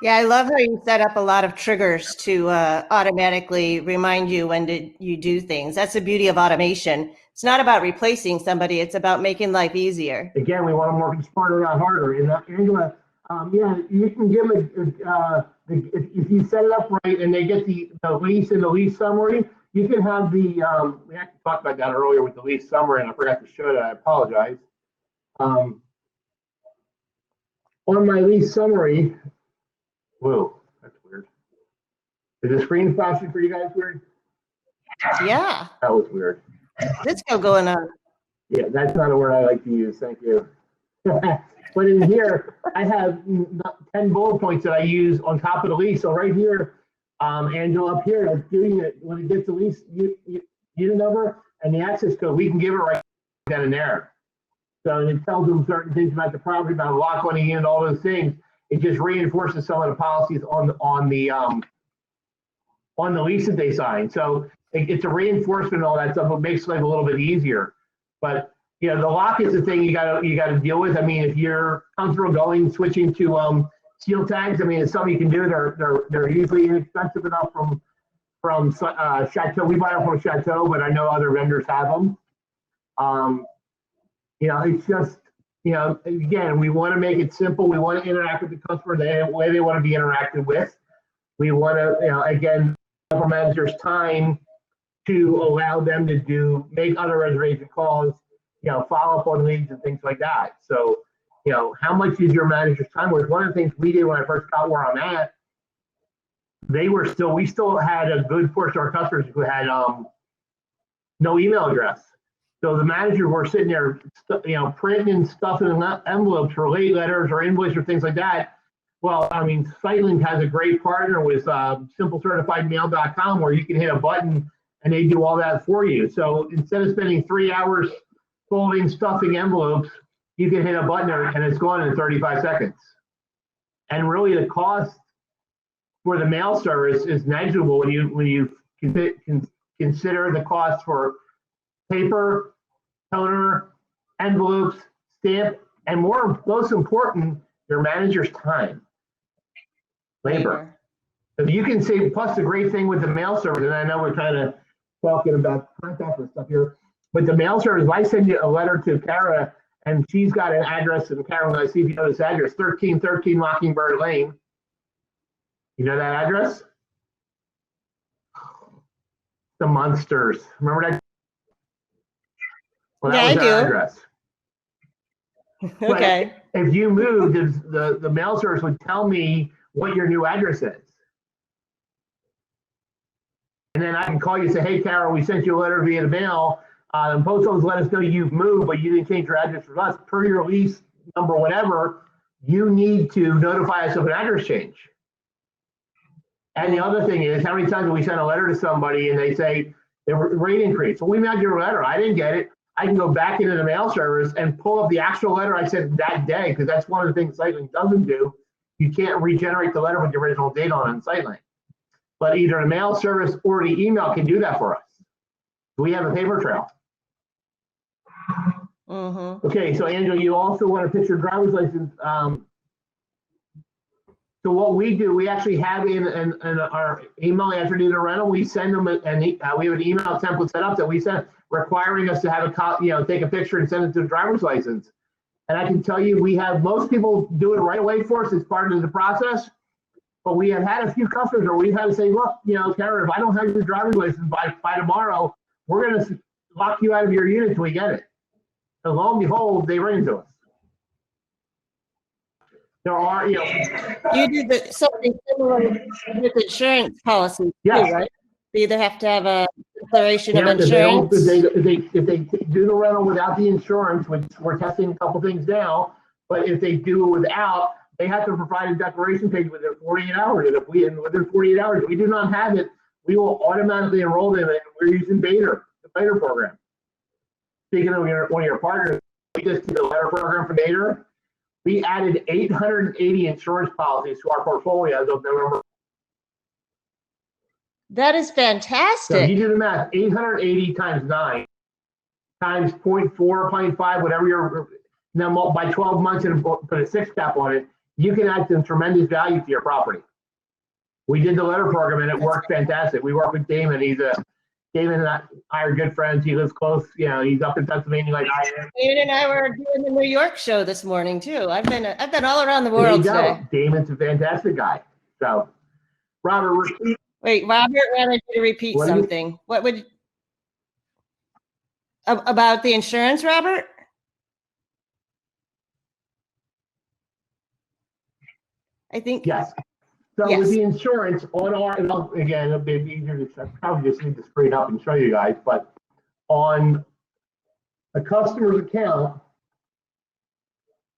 Yeah, I love how you set up a lot of triggers to automatically remind you when you do things. That's the beauty of automation. It's not about replacing somebody. It's about making life easier. Again, we want to work smarter, not harder. And Angela, yeah, you can give them, if you set it up right and they get the lease and the lease summary, you can have the, we actually talked about that earlier with the lease summary, and I forgot to show that. I apologize. On my lease summary, whoa, that's weird. Is the screen flashing for you guys weird? Yeah. That was weird. Let's go going on. Yeah, that's not a word I like to use. Thank you. But in here, I have 10 bullet points that I use on top of the lease. So right here, Angela, up here, it's giving it when it gets the lease unit number and the access code, we can give it right then and there. So it tells them certain things about the property, about a lock on the unit, all those things. It just reinforces some of the policies on the lease that they sign. So it's a reinforcement and all that stuff. It makes life a little bit easier. But you know, the lock is the thing you gotta deal with. I mean, if you're comfortable switching to seal tags, I mean, it's something you can do. They're usually inexpensive enough from Chateau. We buy them from Chateau, but I know other vendors have them. You know, it's just, you know, again, we want to make it simple. We want to interact with the customer the way they want to be interacted with. We want to, you know, again, for managers time to allow them to make other reservation calls, you know, follow up on leads and things like that. So, you know, how much is your manager's time worth? One of the things we did when I first got where I'm at, we still had a good portion of our customers who had no email address. So the managers were sitting there, you know, printing and stuffing in envelopes for late letters or invoice or things like that. Well, I mean, Sitelink has a great partner with simplecertifiedmail.com where you can hit a button and they do all that for you. So instead of spending 3 hours folding, stuffing envelopes, you can hit a button and it's gone in 35 seconds. And really the cost for the mail service is negligible when you consider the cost for paper, toner, envelopes, stamp, and most important, your manager's time, labor. If you can save, plus the great thing with the mail service, and I know we're kind of talking about contactless stuff here, but the mail service, if I send you a letter to Kara and she's got an address, and Kara, when I see if you know this address, 1313 Mockingbird Lane. You know that address? The Munsters. Remember that? Well, that was our address. Okay. But if you moved, the mail service would tell me what your new address is. And then I can call you and say, hey, Carol, we sent you a letter via the mail. The post office let us know you've moved, but you didn't change your address for us. Per your lease number, whatever, you need to notify us of an address change. And the other thing is, how many times do we send a letter to somebody and they say the rate increase? Well, we mailed your letter. I didn't get it. I can go back into the mail service and pull up the actual letter I sent that day, because that's one of the things Sitelink doesn't do. You can't regenerate the letter with the original date on it in Sitelink. But either the mail service or the email can do that for us. We have a paper trail. Okay, so Angela, you also want to pitch your driver's license. So what we do, we actually have in our email after doing the rental, we send them we have an email template set up that we send requiring us to have a copy, take a picture and send it to the driver's license. And I can tell you, we have most people do it right away for us as part of the process. But we have had a few customers where we've had to say, look, Karen, if I don't have your driver's license by tomorrow, we're going to lock you out of your unit till we get it. So lo and behold, they ran into us. There are, You do something similar with insurance policy yes. too, right? You either have to have a declaration of If insurance. if they do the rental without the insurance, which we're testing a couple things now, but if they do it without, they have to provide a declaration page within 48 hours. And within 48 hours, if we do not have it, we will automatically enroll them. And we're using Bader, the Bader program. Speaking of one of your partners, we just did the letter program for Bader. We added 880 insurance policies to our portfolio as of November. That is fantastic. So you do the math, 880 times 9 times 0.4, 0.5, whatever you're, now by 12 months and put a 6 cap on it, you can add some tremendous value to your property. We did the letter program and it worked fantastic. We work with Damon. Damon and I are good friends. He lives close. He's up in Pennsylvania like I am. David and I were doing the New York show this morning too. I've been all around the world today. Damon's a fantastic guy. So, Robert, wait, Robert wanted you to repeat something. What would about the insurance, Robert? I think yes. So yes. With the insurance on our, again, it'll be easier to probably just need to straight up and show you guys, but on a customer's account,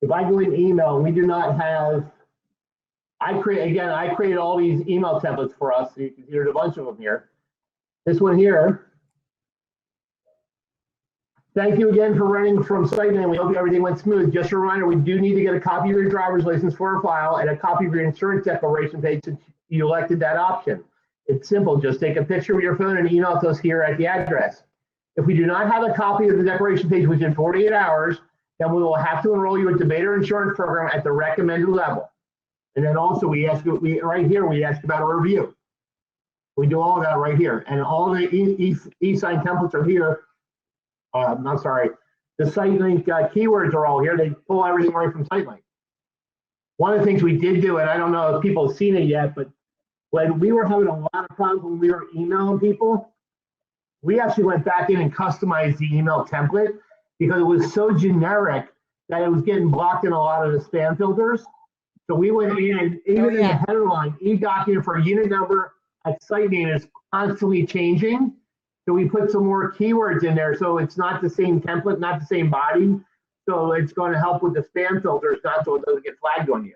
if I go in email, we do not have, I created all these email templates for us. So you can see there's a bunch of them here. This one here. Thank you again for running from Sitelink. We hope everything went smooth. Just a reminder, we do need to get a copy of your driver's license for a file and a copy of your insurance declaration page since you elected that option. It's simple. Just take a picture with your phone and email it to us here at the address. If we do not have a copy of the declaration page within 48 hours, then we will have to enroll you into the Bader insurance program at the recommended level. And then also right here, we ask about a review. We do all of that right here. And all the e-sign templates are here. I'm sorry, the Sitelink keywords are all here. They pull everything right from Sitelink. One of the things we did do, and I don't know if people have seen it yet, but when we were having a lot of problems when we were emailing people, we actually went back in and customized the email template because it was so generic that it was getting blocked in a lot of the spam filters. So we went in and even in the header line, e-document for a unit number at Sitelink is constantly changing. So we put some more keywords in there, so it's not the same template, not the same body. So it's going to help with the spam filters, not so it doesn't get flagged on you.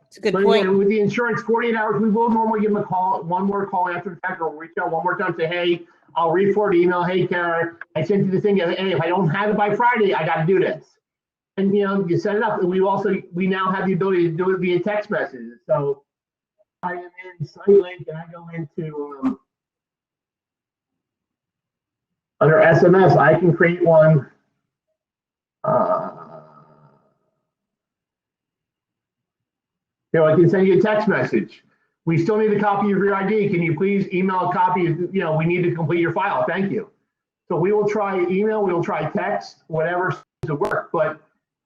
It's a good point. Again, with the insurance, 48 hours, we will normally give them a call, one more call after the fact, or we'll reach out one more time, say, hey, I'll re-forward the email. Hey, Karen, I sent you the thing. Hey, if I don't have it by Friday, I got to do this. And you set it up. And we now have the ability to do it via text messages. So I am in Sitelink and I go into under SMS, I can create one. I can send you a text message. We still need a copy of your ID. Can you please email a copy? We need to complete your file. Thank you. So we will try email, we will try text, whatever seems to work. But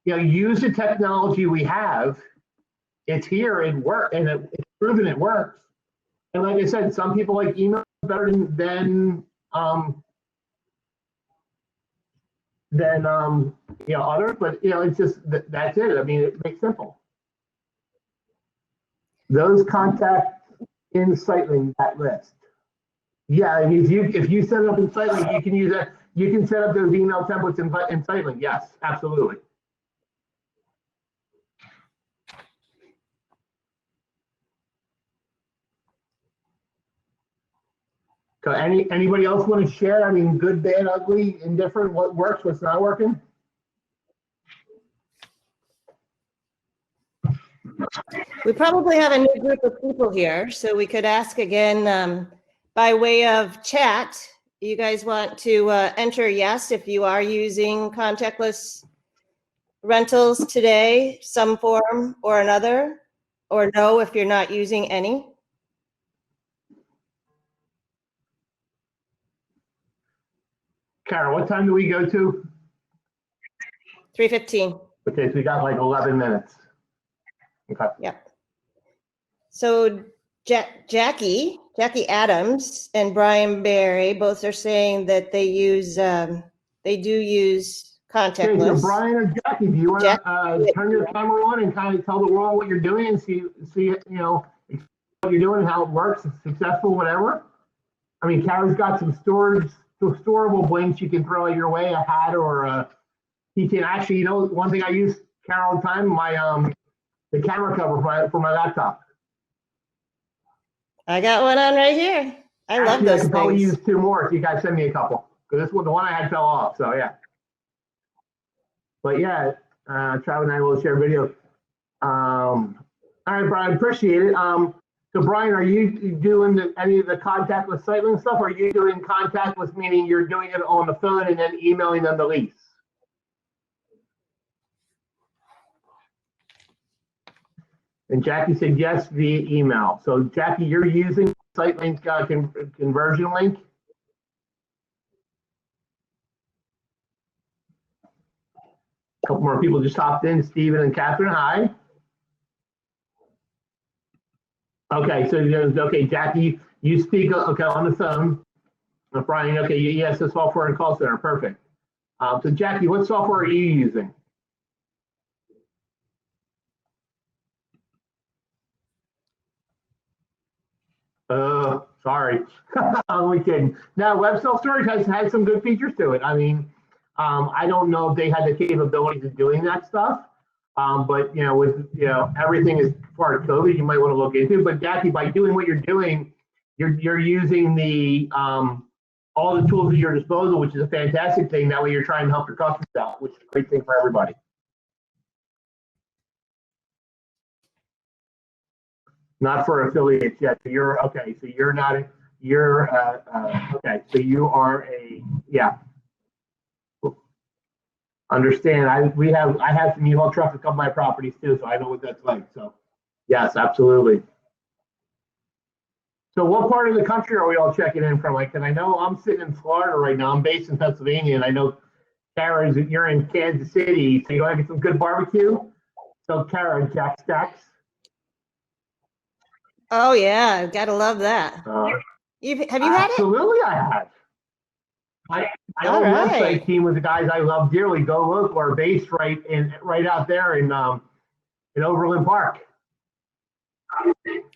use the technology we have. It's here, it works, and it's proven it works. And like I said, some people like email better than others, but it's just that's it. I mean, it makes simple. Those contacts in Sitelink, that list. Yeah, and if you set it up in Sitelink, you can use that. You can set up those email templates in Sitelink. Yes, absolutely. So anybody else want to share? I mean, good, bad, ugly, indifferent, what works, what's not working? We probably have a new group of people here, so we could ask again by way of chat. You guys want to enter yes if you are using contactless rentals today, some form or another, or no if you're not using any? Kara, what time do we go to? 3:15. Okay, so we got like 11 minutes. Okay. Yep. So Jackie Adams and Brian Barry both are saying that they use they do use Okay, so contactless. Brian or Jackie, do you want to turn your camera on and kind of tell the world what you're doing and see you know what you're doing, how it works, it's successful, whatever. I mean, Kara's got some storable blinks you can throw your way, a hat or a keychain. Actually, you know, one thing I use, Kara, all the time, my the camera cover for my laptop. I got one on right here. I love Actually, those I could probably things. use 2 more if you guys send me a couple. Because this one, the one I had fell off, so yeah. But yeah, Travis and I will share video. All right, Brian, appreciate it. So Brian, are you doing any of the contactless Sitelink stuff? Or are you doing contactless, meaning you're doing it on the phone and then emailing them the lease? And Jackie said yes via email. So Jackie, you're using Sitelink conversion link? A couple more people just hopped in, Stephen and Catherine, hi. Okay, so okay, Jackie, you speak okay on the phone. Brian, okay, yes, the software and call center, perfect. So Jackie, what software are you using? Sorry, I'm only kidding. Now, web self-storage has some good features to it. I mean, I don't know if they had the capabilities of doing that stuff. But you know, with everything is part of COVID, you might want to look into. But Jackie, by doing what you're doing, you're using the all the tools at your disposal, which is a fantastic thing. That way, you're trying to help your customers out, which is a great thing for everybody. Not for affiliates yet. So you're okay. So you're not. You're okay. So you are a Understand. I have some U-Haul trucks at a couple of my properties too, so I know what that's like. So yes, absolutely. So what part of the country are we all checking in from? Like, and I know I'm sitting in Florida right now. I'm based in Pennsylvania, and I know Kara, you're in Kansas City, so you want to get some good barbecue. So Kara, Jack Stacks. Oh yeah, gotta love that. Have you had it? Absolutely, I have. My old website team with the guys I love dearly. Go look. We're based right out there in Overland Park.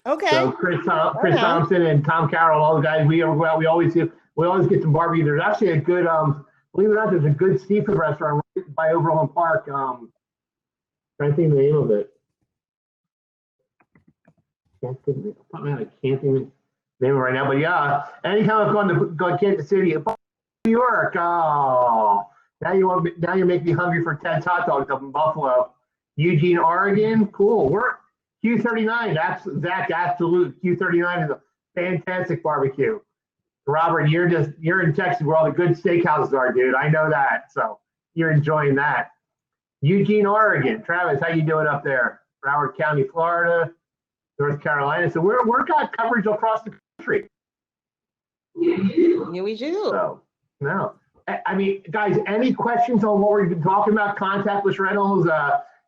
Okay. So Chris Thompson and Tom Carroll, all the guys we always get some barbecue. There's actually a good believe it or not, there's a good seafood restaurant right by Overland Park. Trying to think of the name of it. I can't think of the name right now, but yeah, anytime I've gone to Kansas City, New York, oh, now you make me hungry for Ted's hot dogs up in Buffalo. Eugene, Oregon, cool. We're Q39, Zach, absolute. Q39 is a fantastic barbecue. Robert, you're in Texas where all the good steakhouses are, dude. I know that, so you're enjoying that. Eugene, Oregon. Travis, how you doing up there? Broward County, Florida, North Carolina. So we're got coverage across the country. Yeah, we do. So no, I mean, guys, any questions on what we've been talking about? Contactless rentals.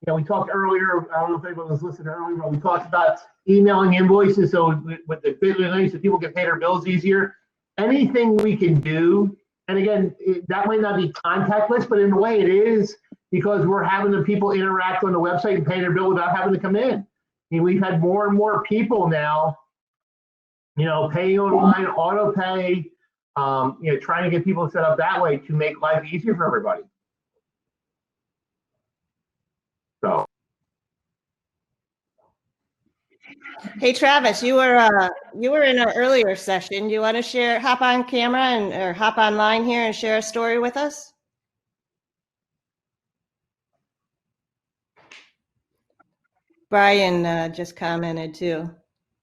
We talked earlier. I don't know if anyone was listening earlier, but we talked about emailing invoices. So with the Bitly links, so people can pay their bills easier. Anything we can do, and again, that might not be contactless, but in a way it is, because we're having the people interact on the website and pay their bill without having to come in. I mean, we've had more and more people now, pay online, auto pay, trying to get people set up that way to make life easier for everybody. So Hey, Travis, you were in our earlier session. Do you want to hop on camera or hop online here and share a story with us? Brian just commented too.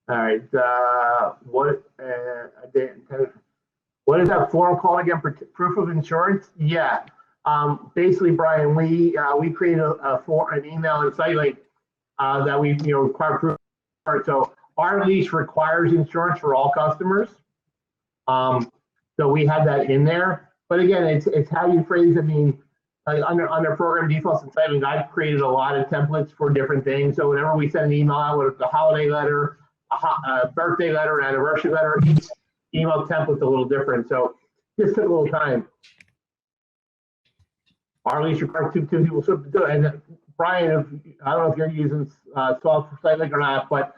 All right. What is that form called again? Proof of insurance? Yeah. Basically, Brian, we created an email and Sitelink that we require proof. So our lease requires insurance for all customers. So we have that in there. But again, it's how you phrase. I mean, like under program defaults and Sitelink, I've created a lot of templates for different things. So whenever we send an email out with a holiday letter, a birthday letter, an anniversary letter, each email template's a little different. So just took a little time. Our lease requires two people to do it. And Brian, I don't know if you're using software Sitelink or not, but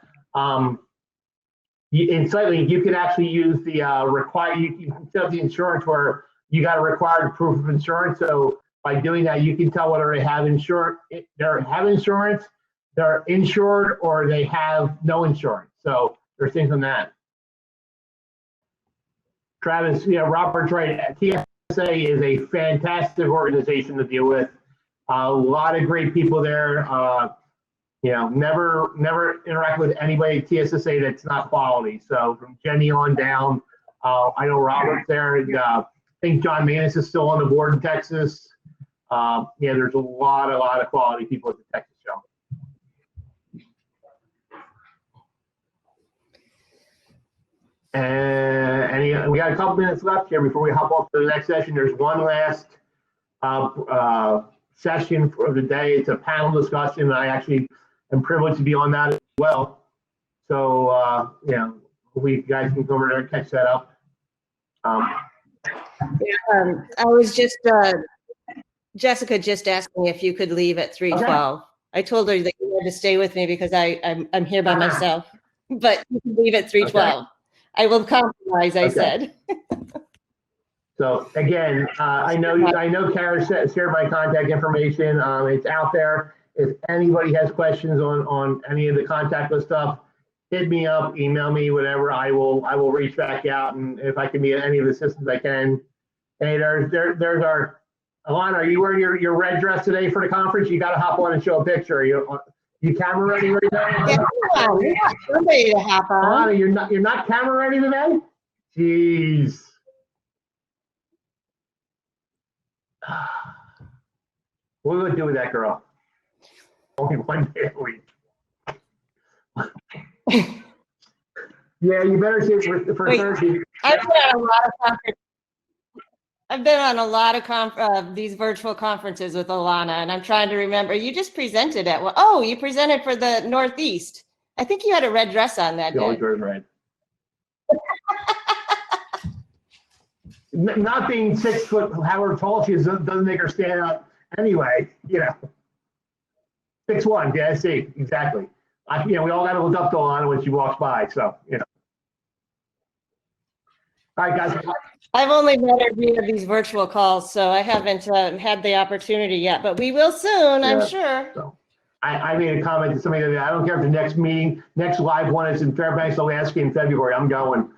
in Sitelink, you can actually use the you can set up the insurance where you got a required proof of insurance. So by doing that, you can tell whether they have insurance, they're insured, or they have no insurance. So there's things on that. Travis, Robert's right. TSA is a fantastic organization to deal with. A lot of great people there. Never interact with anybody at TSSA that's not quality. So from Jenny on down, I know Robert's there. And, I think John Manis is still on the board in Texas. There's a lot of quality people at the Texas show. And we got a couple minutes left here before we hop off to the next session. There's one last session for the day. It's a panel discussion. And I actually am privileged to be on that as well. So, hopefully you guys can come over there and catch that up. I was just, Jessica just asked me if you could leave at 3:12. Okay. I told her that you had to stay with me because I'm here by myself, but you can leave at 3:12. Okay. I will compromise, I said. So again, I know Kara shared my contact information. It's out there. If anybody has questions on any of the contactless stuff, hit me up, email me, whatever. I will reach back out, and if I can be any of the assistance I can. Hey, there's our Alana. Are you wearing your red dress today for the conference? You got to hop on and show a picture. You camera ready right now? Yeah, I'm ready to hop on. Alana, you're not camera ready today? Jeez. What are we gonna do with that girl? Only one day a week. Yeah, you better see it for Thursday. I've been on a lot of these virtual conferences with Alana, and I'm trying to remember. You just presented at you presented for the Northeast. I think you had a red dress on that day. Always wears red. Not being 6 foot, however tall she is, doesn't make her stand out anyway. 6'1", yeah, I see, exactly. We all got to look up to Alana when she walks by, so. All right, guys. I've only met her via these virtual calls, so I haven't had the opportunity yet, but we will soon, I'm sure. So I made a comment to somebody that I don't care if the next live one is in Fairbanks, Alaska in February. I'm going.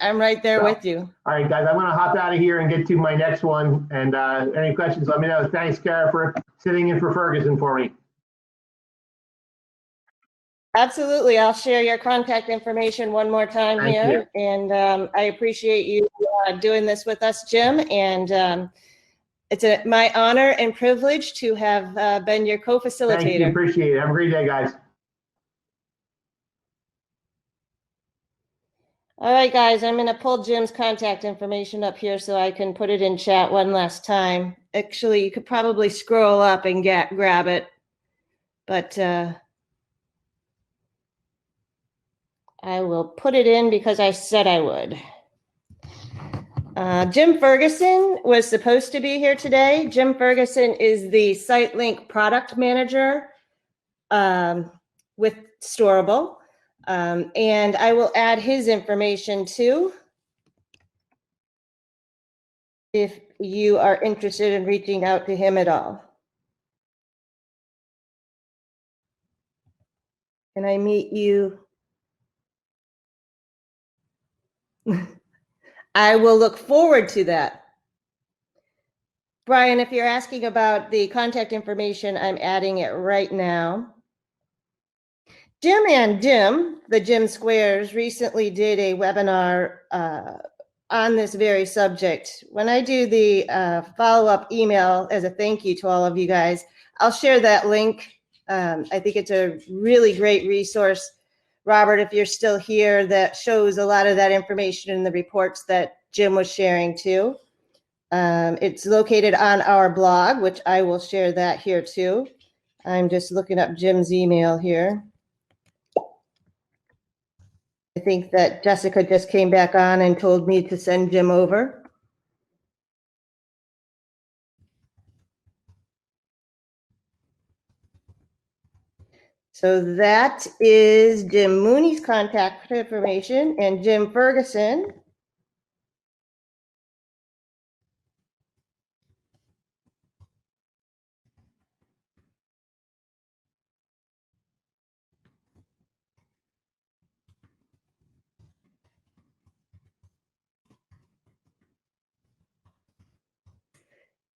I'm right there with you. All right, guys, I'm going to hop out of here and get to my next one. And any questions, let me know. Thanks, Kara, for sitting in for Ferguson for me. Absolutely. I'll share your contact information one more time here. And I appreciate you doing this with us, Jim. And it's my honor and privilege to have been your co-facilitator. Thank you. Appreciate it. Have a great day, guys. All right, guys, I'm going to pull Jim's contact information up here so I can put it in chat one last time. Actually, you could probably scroll up and grab it, but I will put it in because I said I would. Jim Ferguson was supposed to be here today. Jim Ferguson is the Sitelink product manager with Storable. And I will add his information too, if you are interested in reaching out to him at all. and I meet you, I will look forward to that. Brian, if you're asking about the contact information, I'm adding it right now. Jim and Jim, the Jim Squares, recently did a webinar on this very subject. When I do the follow-up email as a thank you to all of you guys, I'll share that link. I think it's a really great resource, Robert, if you're still here, that shows a lot of that information in the reports that Jim was sharing too. It's located on our blog, which I will share that here too. I'm just looking up Jim's email here. I think that Jessica just came back on and told me to send Jim over. So that is Jim Mooney's contact information, and Jim Ferguson.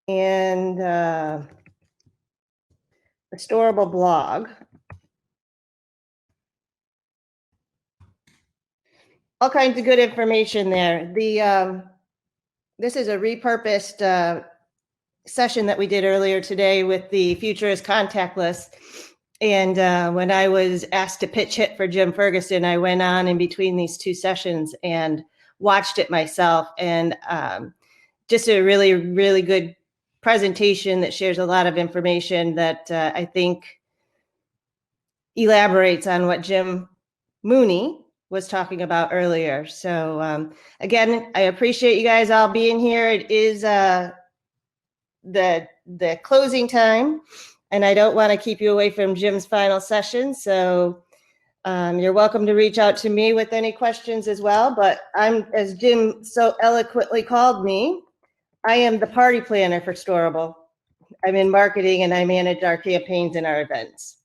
And the Storable blog. All kinds of good information there. This is a repurposed session that we did earlier today with the Future is Contactless. And when I was asked to pitch it for Jim Ferguson, I went on in between these two sessions and watched it myself. And just a really, really good presentation that shares a lot of information that I think elaborates on what Jim Mooney was talking about earlier. So again, I appreciate you guys all being here. It is the closing time, and I don't want to keep you away from Jim's final session. So you're welcome to reach out to me with any questions as well. But I'm, as Jim so eloquently called me, I am the party planner for Storable. I'm in marketing and I manage our campaigns and our events.